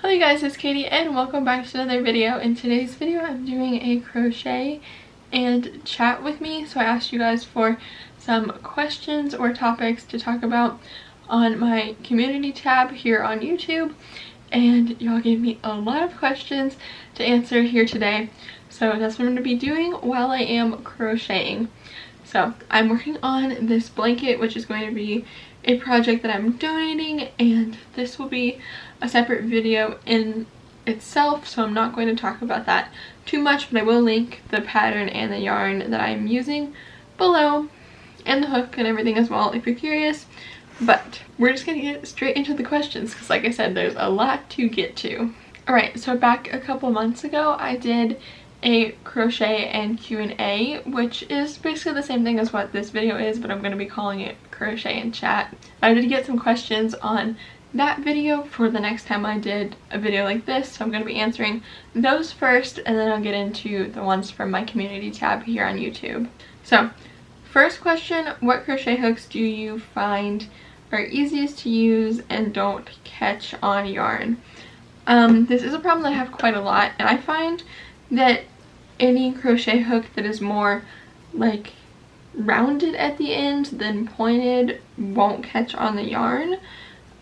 Hello guys, it's Katie and welcome back to another video. In today's video I'm doing a crochet and chat with me. So I asked you guys for some questions or topics to talk about on my community tab here on YouTube, and y'all gave me a lot of questions to answer here today. So that's what I'm going to be doing while I am crocheting. So I'm working on this blanket, which is going to be a project that I'm donating, and this will be a separate video in itself, so I'm not going to talk about that too much, but I will link the pattern and the yarn that I'm using below, and the hook and everything as well if you're curious. But we're just gonna get straight into the questions because, like I said, there's a lot to get to. Alright, so back a couple months ago I did a crochet and Q&A, which is basically the same thing as what this video is, but I'm going to be calling it crochet and chat. I did get some questions on that video for the next time I did a video like this, so I'm going to be answering those first, and then I'll get into the ones from my community tab here on YouTube. So first question, what crochet hooks do you find are easiest to use and don't catch on yarn? This is a problem that I have quite a lot, and I find that any crochet hook that is more like rounded at the end than pointed won't catch on the yarn.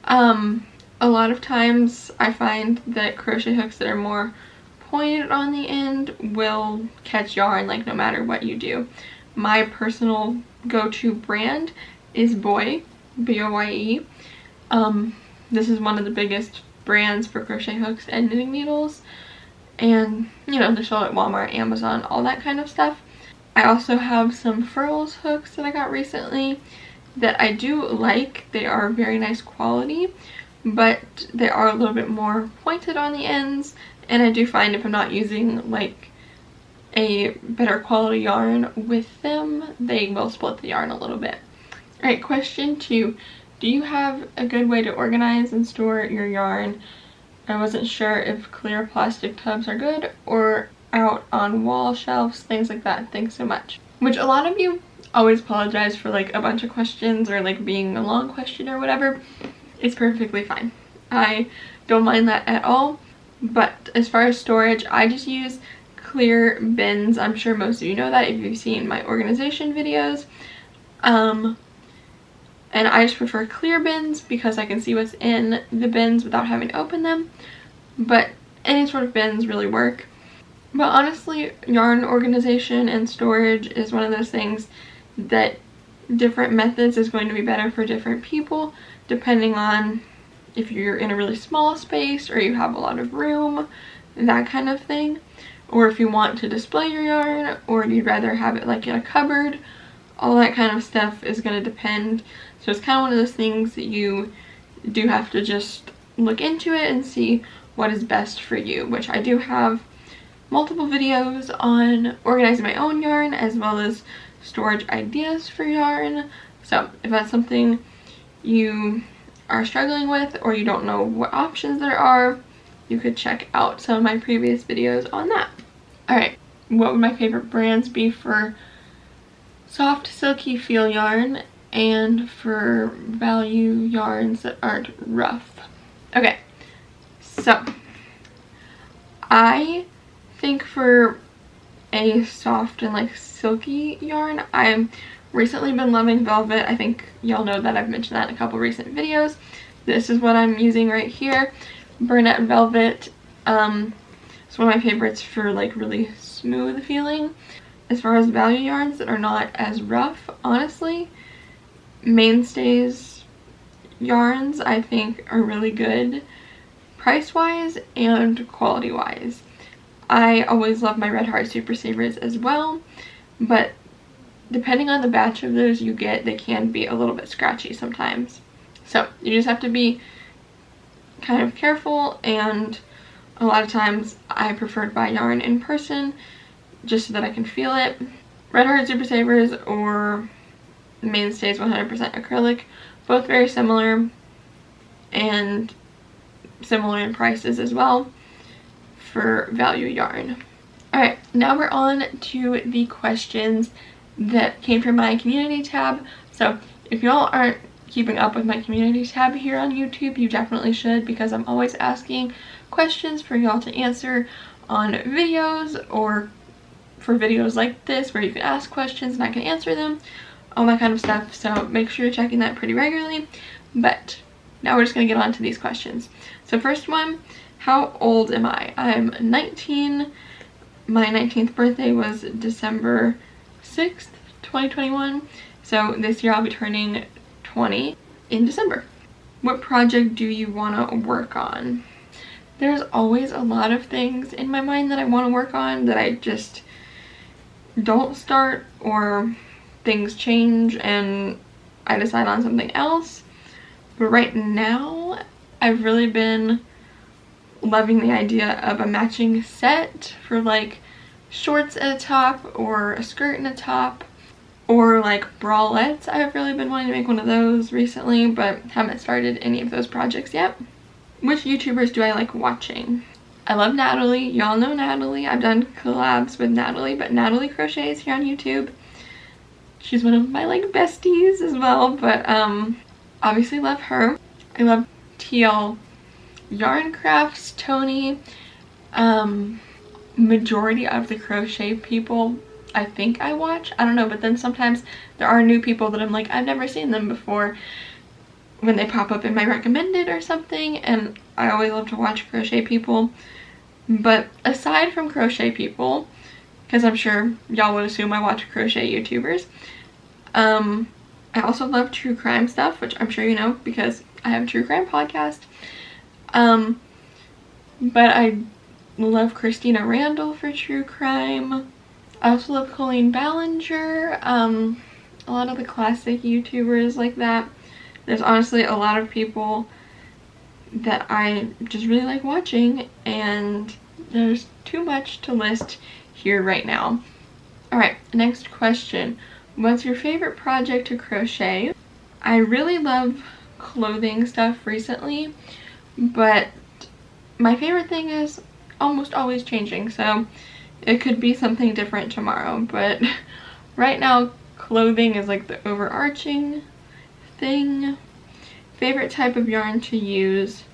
A lot of times I find that crochet hooks that are more pointed on the end will catch yarn, like no matter what you do. My personal go-to brand is Boye, B-O-Y-E. This is one of the biggest brands for crochet hooks and knitting needles, and you know, they sell at Walmart, Amazon, all that kind of stuff. I also have some furls hooks that I got recently that I do like. They are very nice quality, but they are a little bit more pointed on the ends, and I do find if I'm not using like a better quality yarn with them, they will split the yarn a little bit. Alright, question 2. Do you have a good way to organize and store your yarn? I wasn't sure if clear plastic tubs are good or out on wall shelves, things like that. Thanks so much. Which a lot of you always apologize for like a bunch of questions or like being a long question or whatever. It's perfectly fine. I don't mind that at all. But as far as storage, I just use clear bins. I'm sure most of you know that if you've seen my organization videos. And I just prefer clear bins because I can see what's in the bins without having to open them. But any sort of bins really work. But honestly, yarn organization and storage is one of those things that different methods is going to be better for different people, depending on if you're in a really small space or you have a lot of room, that kind of thing. Or if you want to display your yarn, or you'd rather have it like in a cupboard. All that kind of stuff is going to depend. So it's kind of one of those things that you do have to just look into it and see what is best for you, which I do have multiple videos on organizing my own yarn as well as storage ideas for yarn. So if that's something you are struggling with or you don't know what options there are, you could check out some of my previous videos on that. Alright, what would my favorite brands be for soft silky feel yarn and for value yarns that aren't rough? Okay, so I think for a soft and like silky yarn, I've recently been loving velvet. I think y'all know that I've mentioned that in a couple recent videos. This is what I'm using right here, Burnette Velvet. It's one of my favorites for like really smooth feeling. As far as value yarns that are not as rough, honestly, Mainstays yarns I think are really good price-wise and quality-wise. I always love my Red Heart Super Savers as well, but depending on the batch of those you get, they can be a little bit scratchy sometimes. So you just have to be kind of careful, and a lot of times I prefer to buy yarn in person just so that I can feel it. Red Heart Super Savers or Mainstays 100% acrylic, both very similar and similar in prices as well for value yarn. Alright, now we're on to the questions that came from my community tab. So if y'all aren't keeping up with my community tab here on YouTube, you definitely should, because I'm always asking questions for y'all to answer on videos, or for videos like this where you can ask questions and I can answer them, all that kind of stuff. So make sure you're checking that pretty regularly. But now we're just going to get on to these questions. So first one, how old am I? I'm 19. My 19th birthday was December 6th, 2021. So this year I'll be turning 20 in December. What project do you want to work on? There's always a lot of things in my mind that I want to work on that I just don't start, or things change and I decide on something else. But right now, I've really been loving the idea of a matching set for like shorts at a top, or a skirt and a top, or like bralettes. I've really been wanting to make one of those recently, but haven't started any of those projects yet. Which YouTubers do I like watching? I love Natalie. Y'all know Natalie. I've done collabs with Natalie, but Natalie Crochets here on YouTube. She's one of my like besties as well, but obviously love her. I love TL Yarn Crafts, Tony. Majority of the crochet people I think I watch. I don't know, but then sometimes there are new people that I'm like, I've never seen them before, when they pop up in my recommended or something, and I always love to watch crochet people. But aside from crochet people, because I'm sure y'all would assume I watch crochet YouTubers, I also love true crime stuff, which I'm sure you know because I have a true crime podcast. But I love Christina Randall for true crime. I also love Colleen Ballinger, a lot of the classic YouTubers like that. There's honestly a lot of people that I just really like watching, and there's too much to list here right now. Alright, next question. What's your favorite project to crochet? I really love clothing stuff recently, but my favorite thing is almost always changing, so it could be something different tomorrow, but right now clothing is like the overarching thing. Favorite type of yarn to use?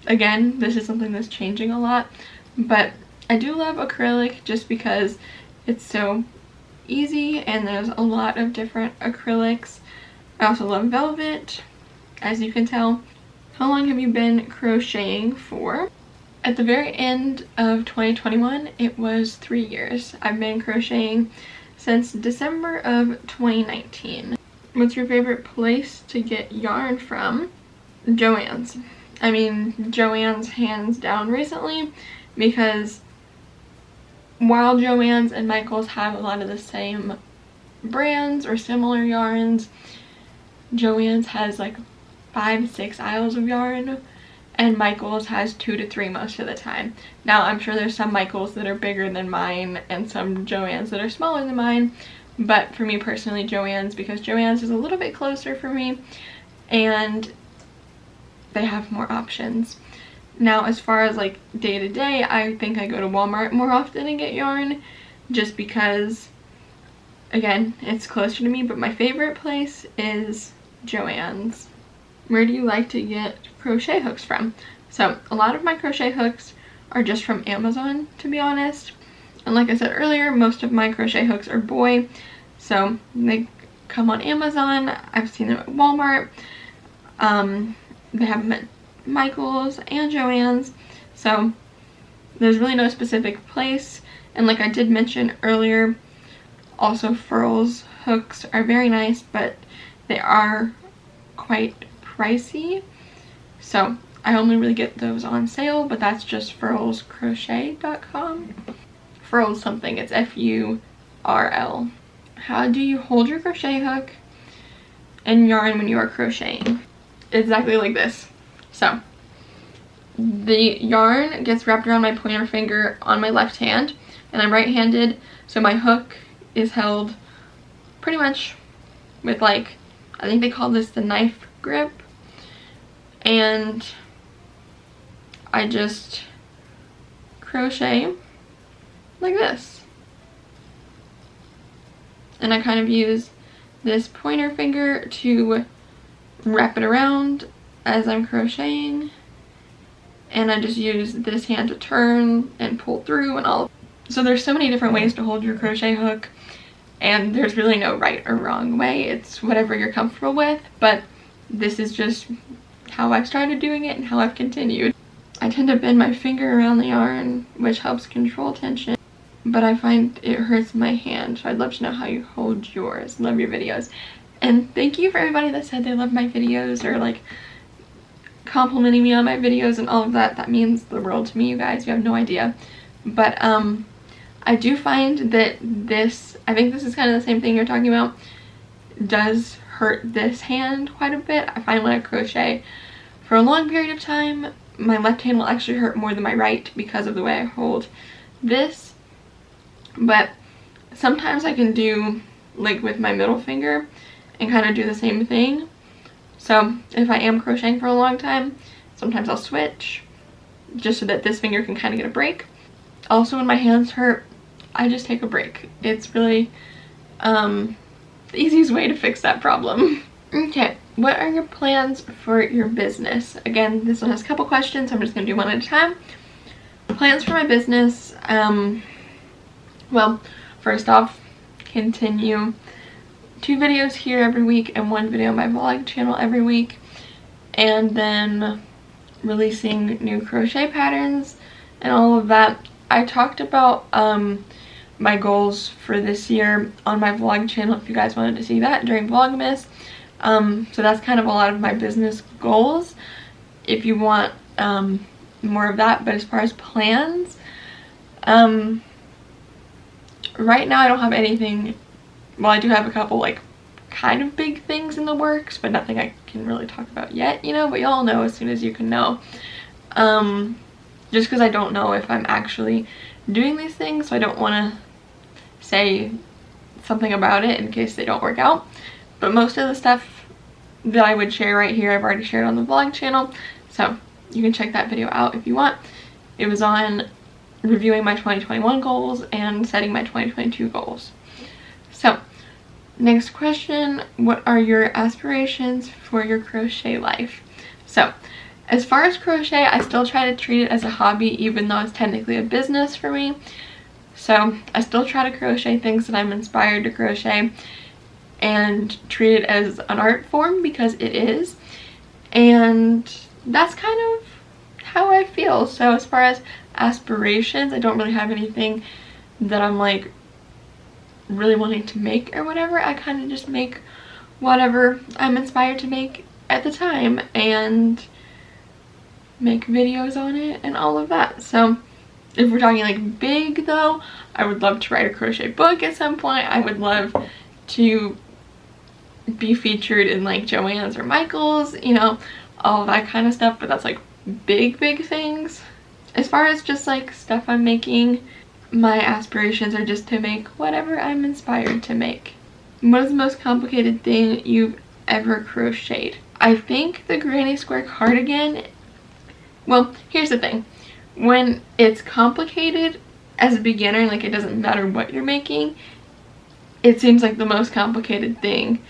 Again, this is something that's changing a lot, but I do love acrylic just because it's so easy and there's a lot of different acrylics. I also love velvet, as you can tell. How long have you been crocheting for? At the very end of 2021, it was 3 years. I've been crocheting since December of 2019. What's your favorite place to get yarn from? Joann's. I mean, Joann's hands down recently, because while Joann's and Michael's have a lot of the same brands or similar yarns, Joann's has like 5-6 aisles of yarn, and Michael's has 2 to 3 most of the time. Now, I'm sure there's some Michael's that are bigger than mine and some Joann's that are smaller than mine, but for me personally, Joann's, because Joann's is a little bit closer for me and they have more options. Now, as far as like day to day, I think I go to Walmart more often and get yarn, just because, again, it's closer to me, but my favorite place is Joann's. Where do you like to get crochet hooks from? So a lot of my crochet hooks are just from Amazon, to be honest. And like I said earlier, most of my crochet hooks are boy, so they come on Amazon. I've seen them at Walmart. They have them at Michael's and Joann's, so there's really no specific place. And like I did mention earlier, also Furl's hooks are very nice, but they are quite pricey, so I only really get those on sale, but that's just furlscrochet.com. Furl's something, it's F-U-R-L. How do you hold your crochet hook and yarn when you are crocheting? Exactly like this. So the yarn gets wrapped around my pointer finger on my left hand, and I'm right-handed, so my hook is held pretty much with, like, I think they call this the knife grip, and I just crochet like this. And I kind of use this pointer finger to wrap it around as I'm crocheting, and I just use this hand to turn and pull through and all. So there's so many different ways to hold your crochet hook, and there's really no right or wrong way. It's whatever you're comfortable with, but this is just how I've started doing it and how I've continued. I tend to bend my finger around the yarn, which helps control tension, but I find it hurts my hand, so I'd love to know how you hold yours. Love your videos. And thank you for everybody that said they love my videos, or like complimenting me on my videos and all of that. That means the world to me, you guys. You have no idea. But I do find that this, I think this is kind of the same thing you're talking about, does hurt this hand quite a bit. I find when I crochet for a long period of time, my left hand will actually hurt more than my right because of the way I hold this. But sometimes I can do like with my middle finger and kind of do the same thing. So if I am crocheting for a long time, sometimes I'll switch just so that this finger can kind of get a break. Also, when my hands hurt, I just take a break. It's really the easiest way to fix that problem. Okay, what are your plans for your business? Again, this one has a couple questions, so I'm just going to do one at a time. Plans for my business, well, first off, continue 2 videos here every week and 1 video on my vlog channel every week, and then releasing new crochet patterns and all of that. I talked about my goals for this year on my vlog channel if you guys wanted to see that during Vlogmas. So that's kind of a lot of my business goals if you want more of that. But as far as plans, right now I don't have anything. Well, I do have a couple like kind of big things in the works, but nothing I can really talk about yet, you know, but y'all know as soon as you can know. Just because I don't know if I'm actually doing these things, so I don't want to say something about it in case they don't work out. But most of the stuff that I would share right here, I've already shared on the vlog channel, so you can check that video out if you want. It was on reviewing my 2021 goals and setting my 2022 goals. So, next question, what are your aspirations for your crochet life? So, as far as crochet, I still try to treat it as a hobby, even though it's technically a business for me. So, I still try to crochet things that I'm inspired to crochet and treat it as an art form, because it is. And that's kind of how I feel. So, as far as aspirations, I don't really have anything that I'm like really wanting to make or whatever. I kind of just make whatever I'm inspired to make at the time and make videos on it and all of that. So if we're talking like big though, I would love to write a crochet book at some point. I would love to be featured in like Joann's or Michael's, you know, all that kind of stuff, but that's like big things. As far as just like stuff I'm making, my aspirations are just to make whatever I'm inspired to make. What is the most complicated thing you've ever crocheted? I think the granny square cardigan. Well, here's the thing. When it's complicated as a beginner, like it doesn't matter what you're making, it seems like the most complicated thing.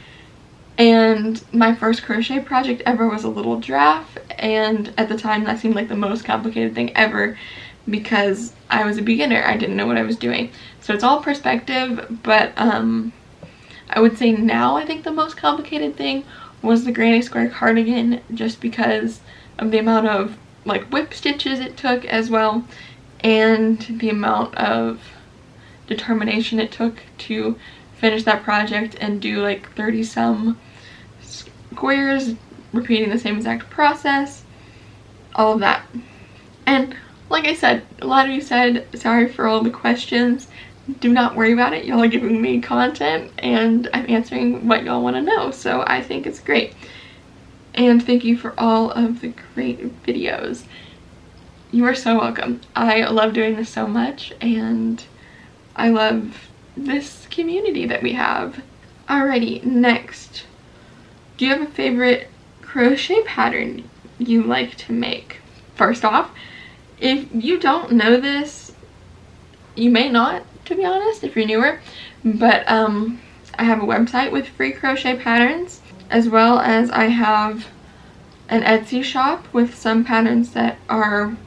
And my first crochet project ever was a little giraffe, and at the time that seemed like the most complicated thing ever because I was a beginner. I didn't know what I was doing. So it's all perspective, but I would say now I think the most complicated thing was the granny square cardigan, just because of the amount of like whip stitches it took as well, and the amount of determination it took to finish that project and do like 30 some squares, repeating the same exact process, all of that. And like I said, a lot of you said sorry for all the questions. Do not worry about it. Y'all are giving me content and I'm answering what y'all want to know, so I think it's great. And thank you for all of the great videos. You are so welcome. I love doing this so much, and I love this community that we have. Alrighty, next. Do you have a favorite crochet pattern you like to make? First off, if you don't know this, you may not, to be honest, if you're newer, but I have a website with free crochet patterns, as well as I have an Etsy shop with some patterns that are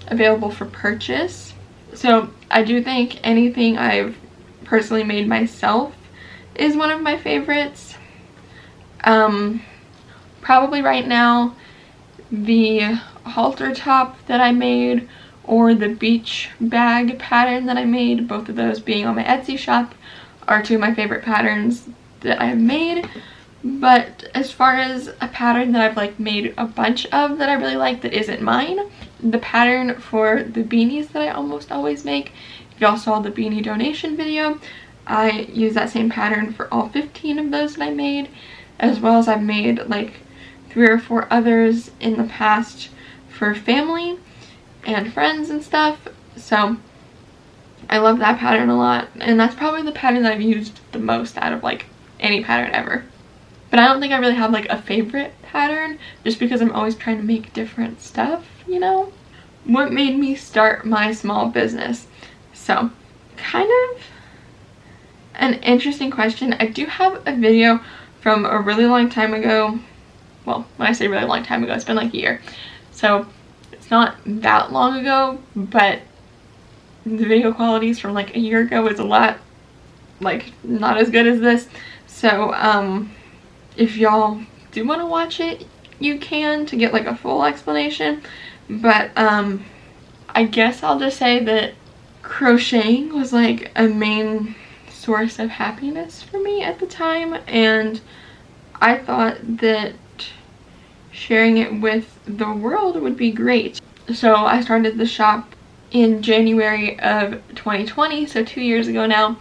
available for purchase. So I do think anything I've personally made myself is one of my favorites. Probably right now the halter top that I made or the beach bag pattern that I made, both of those being on my Etsy shop, are two of my favorite patterns that I've made. But as far as a pattern that I've like made a bunch of that I really like that isn't mine, the pattern for the beanies that I almost always make, if y'all saw the beanie donation video, I use that same pattern for all 15 of those that I made, as well as I've made like 3 or 4 others in the past for family and friends and stuff. So I love that pattern a lot, and that's probably the pattern that I've used the most out of like any pattern ever. But I don't think I really have like a favorite pattern, just because I'm always trying to make different stuff, you know? What made me start my small business? So, kind of an interesting question. I do have a video from a really long time ago. Well, when I say really long time ago, it's been like a year. So, it's not that long ago, but the video qualities from like a year ago is a lot, like, not as good as this. So, if y'all do want to watch it, you can, to get like a full explanation. But I guess I'll just say that crocheting was like a main source of happiness for me at the time, and I thought that sharing it with the world would be great. So I started the shop in January of 2020, so 2 years ago now,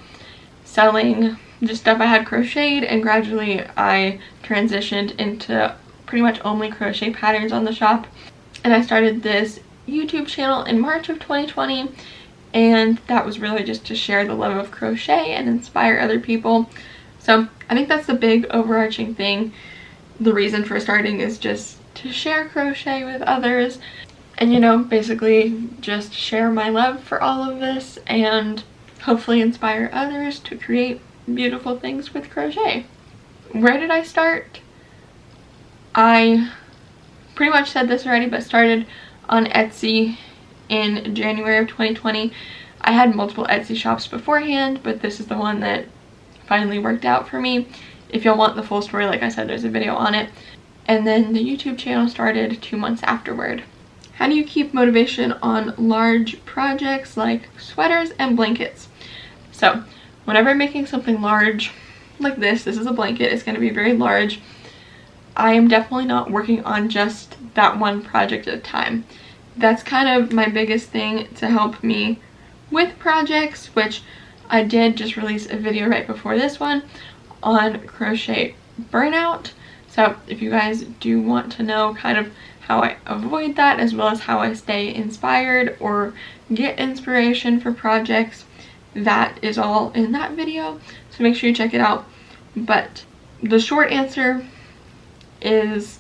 selling just stuff I had crocheted, and gradually I transitioned into pretty much only crochet patterns on the shop. And I started this YouTube channel in March of 2020, and that was really just to share the love of crochet and inspire other people. So I think that's the big overarching thing. The reason for starting is just to share crochet with others, and, you know, basically just share my love for all of this and hopefully inspire others to create beautiful things with crochet. Where did I start? I pretty much said this already, but started on Etsy in January of 2020. I had multiple Etsy shops beforehand, but this is the one that finally worked out for me. If y'all want the full story, like I said, there's a video on it. And then the YouTube channel started 2 months afterward. How do you keep motivation on large projects like sweaters and blankets? So whenever I'm making something large like this is a blanket, it's going to be very large. I am definitely not working on just that one project at a time. That's kind of my biggest thing to help me with projects, which I did just release a video right before this one on crochet burnout. So if you guys do want to know kind of how I avoid that, as well as how I stay inspired or get inspiration for projects, that is all in that video, so make sure you check it out. But the short answer is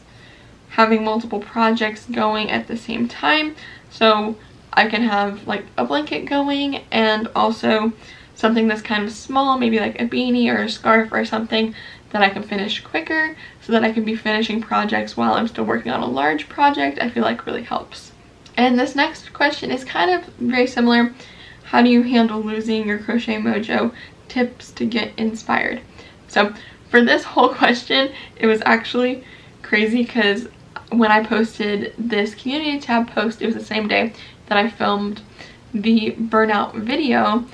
having multiple projects going at the same time, so I can have like a blanket going and also something that's kind of small, maybe like a beanie or a scarf or something that I can finish quicker, so that I can be finishing projects while I'm still working on a large project. I feel like really helps. And this next question is kind of very similar. How do you handle losing your crochet mojo? Tips to get inspired. So for this whole question, it was actually crazy because when I posted this community tab post, it was the same day that I filmed the burnout video,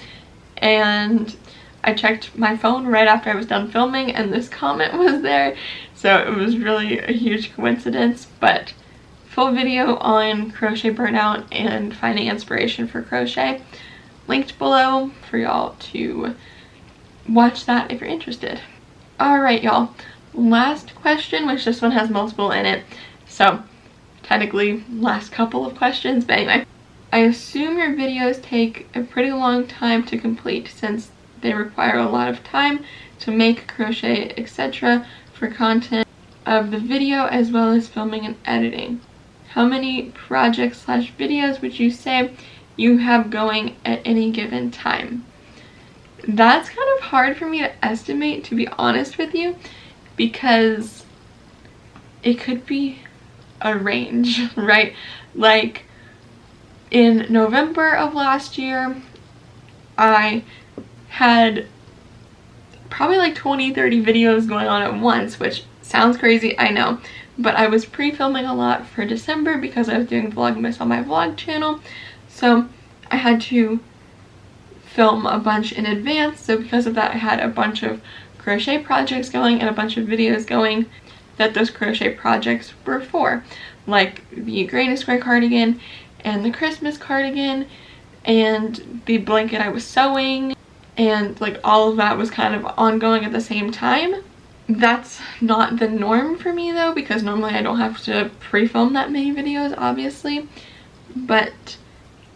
and I checked my phone right after I was done filming and this comment was there, so it was really a huge coincidence. But full video on crochet burnout and finding inspiration for crochet linked below for y'all to watch that if you're interested. Alright y'all, last question, which this one has multiple in it, so technically last couple of questions, but anyway. I assume your videos take a pretty long time to complete since they require a lot of time to make, crochet, etc. for content of the video as well as filming and editing. How many projects / videos would you say you have going at any given time? That's kind of hard for me to estimate, to be honest with you, because it could be a range, right? Like in November of last year, I had probably like 20-30 videos going on at once, which sounds crazy, I know, but I was pre-filming a lot for December because I was doing Vlogmas on my vlog channel, so I had to film a bunch in advance. So because of that, I had a bunch of crochet projects going and a bunch of videos going that those crochet projects were for, like the Granny Square cardigan and the Christmas cardigan and the blanket I was sewing, and like all of that was kind of ongoing at the same time. That's not the norm for me though, because normally I don't have to pre-film that many videos, obviously, but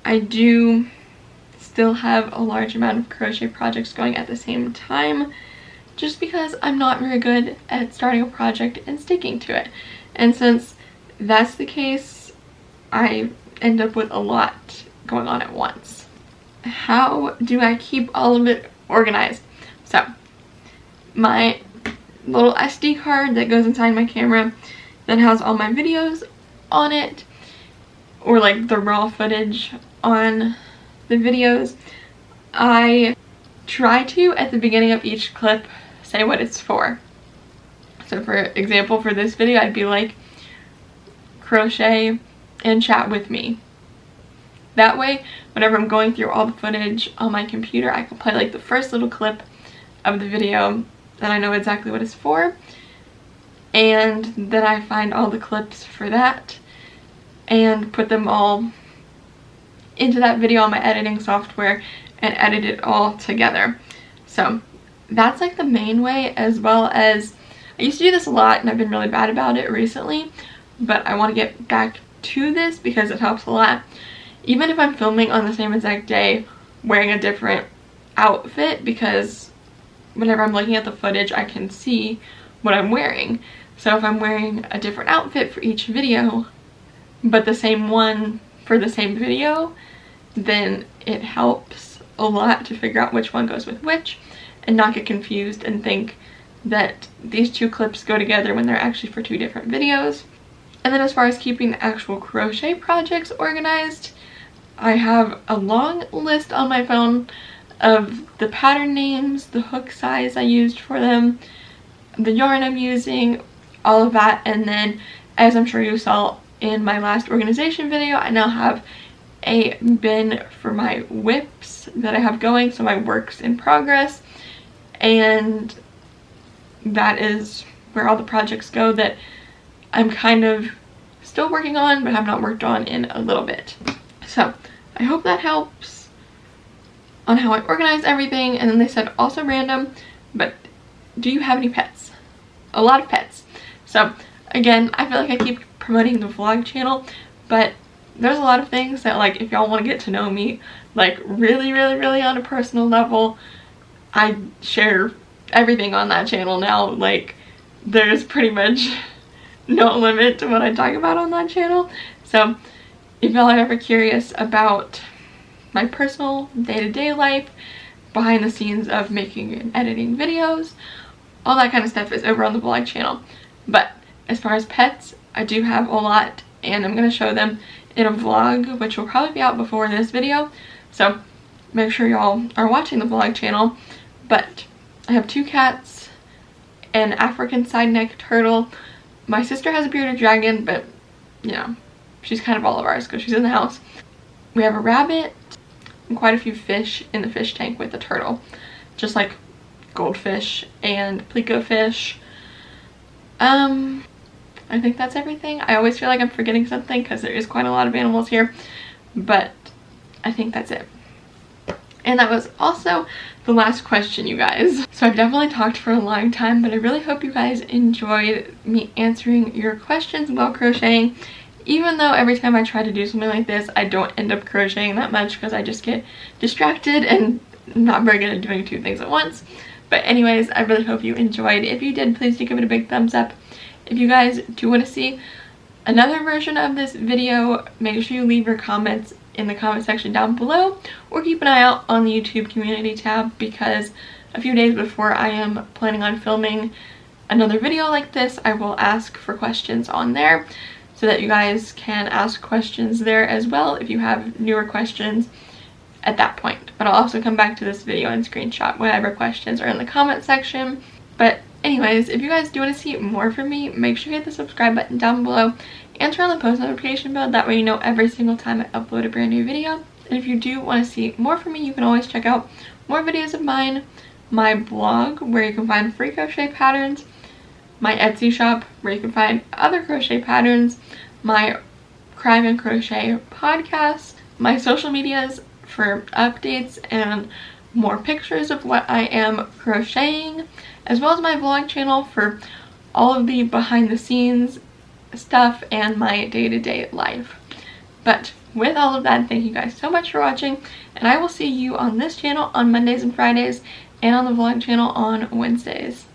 I do still have a large amount of crochet projects going at the same time, just because I'm not very good at starting a project and sticking to it. And since that's the case, I end up with a lot going on at once. How do I keep all of it organized? So my little SD card that goes inside my camera that has all my videos on it, or like the raw footage on the videos, I try to, at the beginning of each clip, say what it's for. So for example, for this video, I'd be like, crochet and chat with me. That way, whenever I'm going through all the footage on my computer, I can play like the first little clip of the video and I know exactly what it's for, and then I find all the clips for that and put them all into that video on my editing software and edit it all together. So that's like the main way, as well as I used to do this a lot and I've been really bad about it recently, but I want to get back to this because it helps a lot. Even if I'm filming on the same exact day wearing a different outfit, because whenever I'm looking at the footage I can see what I'm wearing. So if I'm wearing a different outfit for each video but the same one for the same video, then it helps a lot to figure out which one goes with which and not get confused and think that these two clips go together when they're actually for two different videos. And then as far as keeping the actual crochet projects organized, I have a long list on my phone of the pattern names, the hook size I used for them, the yarn I'm using, all of that. And then, as I'm sure you saw in my last organization video, I now have a bin for my whips that I have going, so my works in progress, and that is where all the projects go that I'm kind of still working on but have not worked on in a little bit. So I hope that helps on how I organize everything. And then they said also random, but do you have any pets? A lot of pets. So again, I feel like I keep promoting the vlog channel, but there's a lot of things that, like, if y'all want to get to know me like really on a personal level, I share everything on that channel now. Like, there's pretty much no limit to what I talk about on that channel. So if y'all are ever curious about my personal day-to-day life, behind the scenes of making and editing videos, all that kind of stuff is over on the vlog channel. But as far as pets, I do have a lot, and I'm going to show them in a vlog, which will probably be out before this video, so make sure y'all are watching the vlog channel. But I have 2 cats, an African side neck turtle, my sister has a bearded dragon, but you know, she's kind of all of ours because she's in the house. We have a rabbit and quite a few fish in the fish tank with the turtle, just like goldfish and pleco fish. I think that's everything. I always feel like I'm forgetting something because there is quite a lot of animals here, but I think that's it. And that was also the last question, you guys. So I've definitely talked for a long time, but I really hope you guys enjoyed me answering your questions about crocheting, even though every time I try to do something like this, I don't end up crocheting that much because I just get distracted and not very good at doing 2 things at once. But anyways, I really hope you enjoyed. If you did, please do give it a big thumbs up. If you guys do want to see another version of this video, make sure you leave your comments in the comment section down below, or keep an eye out on the YouTube community tab, because a few days before I am planning on filming another video like this, I will ask for questions on there. so that you guys can ask questions there as well if you have newer questions at that point. But I'll also come back to this video and screenshot whatever questions are in the comment section. But anyways, if you guys do want to see more from me, make sure you hit the subscribe button down below and turn on the post notification bell. That way you know every single time I upload a brand new video. And if you do want to see more from me, you can always check out more videos of mine, my blog where you can find free crochet patterns, my Etsy shop where you can find other crochet patterns, my Crime and Crochet podcast, my social medias for updates and more pictures of what I am crocheting, as well as my vlog channel for all of the behind the scenes stuff and my day-to-day life. But with all of that, thank you guys so much for watching, and I will see you on this channel on Mondays and Fridays and on the vlog channel on Wednesdays.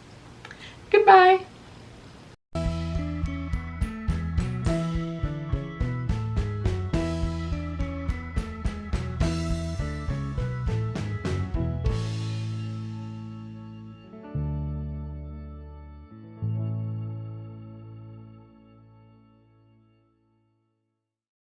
Goodbye!